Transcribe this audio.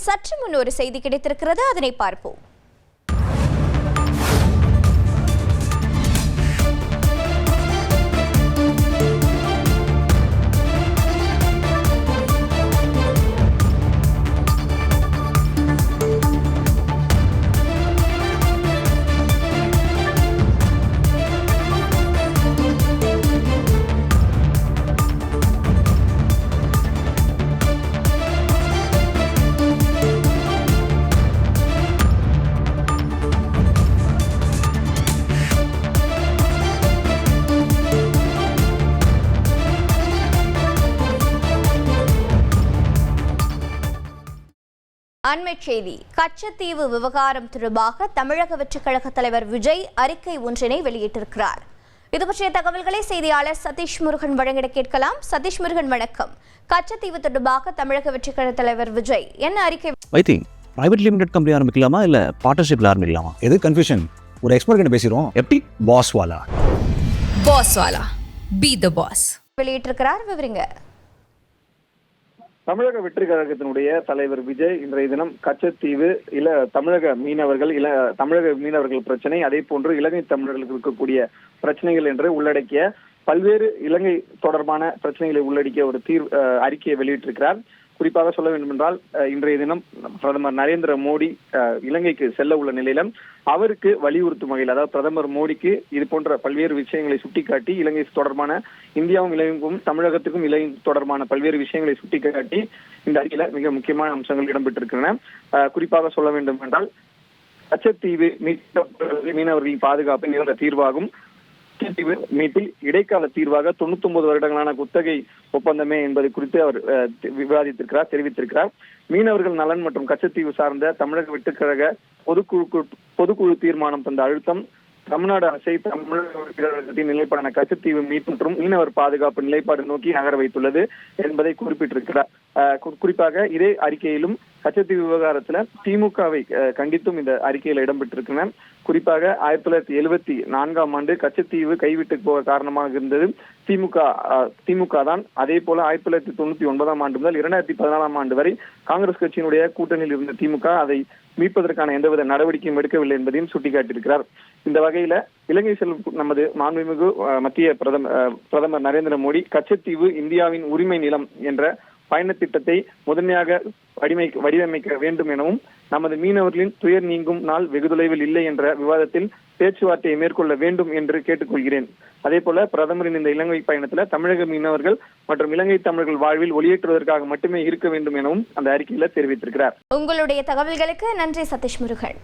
சற்று முன் ஒரு செய்தி கிடைத்திருக்கிறது, அதனை பார்ப்போம். அண்மைச் செய்தி. கச்சத்தீவு விவகாரம் தொடர்பாக தமிழக வெற்றிக் கழக தலைவர் விஜய் அறிக்கை ஒன்றினை வெளியிட்டிருக்கிறார். இது பற்றிய தகவல்களை செய்தியாளர் சதீஷ் முருகன் வழங்கிட கேட்கலாம். சதீஷ் முருகன், வணக்கம். கச்சத்தீவு தொடர்பாக தமிழக வெற்றிக் கழக தலைவர் விஜய் என்ன அறிக்கை? பிரைவேட் லிமிடெட் கம்பெனி ஆரம்பிக்கலாமா இல்ல பார்ட்னர்ஷிப்ல ஆரம்பிக்கலாமா? எது கன்ஃபியூஷன்? ஒரு எக்ஸ்பர்ட் கிட்ட பேசிரோம். எப்படி பாஸ் வாலா பி தி பாஸ் வெளியிட்டிருக்கிறார், விவரிங்க. தமிழக வெற்றி கழகத்தினுடைய தலைவர் விஜய் இன்றைய தினம் கச்சத்தீவு தமிழக மீனவர்கள் பிரச்சனை, அதே போன்று இலங்கை தமிழர்களுக்கு இருக்கக்கூடிய பிரச்சனைகள் என்று உள்ளடக்கிய பல்வேறு இலங்கை தொடர்பான பிரச்சனைகளை உள்ளடக்கிய ஒரு அறிக்கையை வெளியிட்டிருக்கிறார். குறிப்பாக சொல்ல வேண்டும் என்றால், இன்றைய தினம் பிரதமர் நரேந்திர மோடி இலங்கைக்கு செல்ல உள்ள நிலையிலும் அவருக்கு வலியுறுத்தும் வகையில், அதாவது பிரதமர் மோடிக்கு இது போன்ற பல்வேறு விஷயங்களை சுட்டிக்காட்டி இலங்கை தொடர்பான இந்தியாவும் இலங்கைக்கும் தமிழகத்துக்கும் இலங்கை தொடர்பான பல்வேறு விஷயங்களை சுட்டிக்காட்டி இந்த அறிக்கையில மிக முக்கியமான அம்சங்கள் இடம்பெற்றிருக்கின்றன. குறிப்பாக சொல்ல வேண்டும் என்றால், கச்சத்தீவு மீனவர்களின் பாதுகாப்பு நிரந்தர தீர்வாகும். கச்சத்தீவு மீட்டில் இடைக்கால தீர்வாக 99 வருடங்களான குத்தகை ஒப்பந்தமே என்பது குறித்து அவர் தெரிவித்திருக்கிறார். மீனவர்கள் நலன் மற்றும் கச்சத்தீவு சார்ந்த தமிழக வெட்டுக்கழக பொதுக்குழு தீர்மானம் தந்த அழுத்தம் தமிழ்நாடு அரசை தமிழக நிலைப்பாடான கச்சத்தீவு மீட்பு மற்றும் மீனவர் பாதுகாப்பு நிலைப்பாடு நோக்கி நகர வைத்துள்ளது என்பதை குறிப்பிட்டிருக்கிறார். குறிப்பாக இதே அறிக்கையிலும் கச்சத்தீவு விவகாரத்துல திமுகவை கண்டித்தும் இந்த அறிக்கையில இடம்பெற்றிருக்கின்றன. குறிப்பாக 1974 ஆண்டு கச்சத்தீவு கைவிட்டு போக காரணமாக இருந்தது திமுக தான். அதே போல 1999 ஆண்டு முதல் 2014 ஆண்டு வரை காங்கிரஸ் கட்சியினுடைய கூட்டணியில் இருந்த திமுக அதை மீட்பதற்கான எந்தவித நடவடிக்கையும் எடுக்கவில்லை என்பதையும் சுட்டிக்காட்டியிருக்கிறார். இந்த வகையில இலங்கை செல்லும் நமது மாண்புமிகு மத்திய பிரதமர் நரேந்திர மோடி கச்சத்தீவு இந்தியாவின் உரிமை நிலம் என்ற பயண திட்டத்தை முதன்மையாக வடிவமைக்க வேண்டும் எனவும் நமது மீனவர்களின் துயர் நீங்கும் நாள் வெகு தொலைவில் இல்லை என்ற விவாதத்தில் பேச்சுவார்த்தையை மேற்கொள்ள வேண்டும் என்று கேட்டுக்கொள்கிறேன். அதே போல பிரதமரின் இந்த இலங்கை பயணத்துல தமிழக மீனவர்கள் மற்றும் இலங்கை தமிழர்கள் வாழ்வில் ஒளியேற்றுவதற்காக மட்டுமே இருக்க வேண்டும் எனவும் அந்த அறிக்கையில தெரிவித்திருக்கிறார். உங்களுடைய தகவல்களுக்கு நன்றி சதீஷ் முருகன்.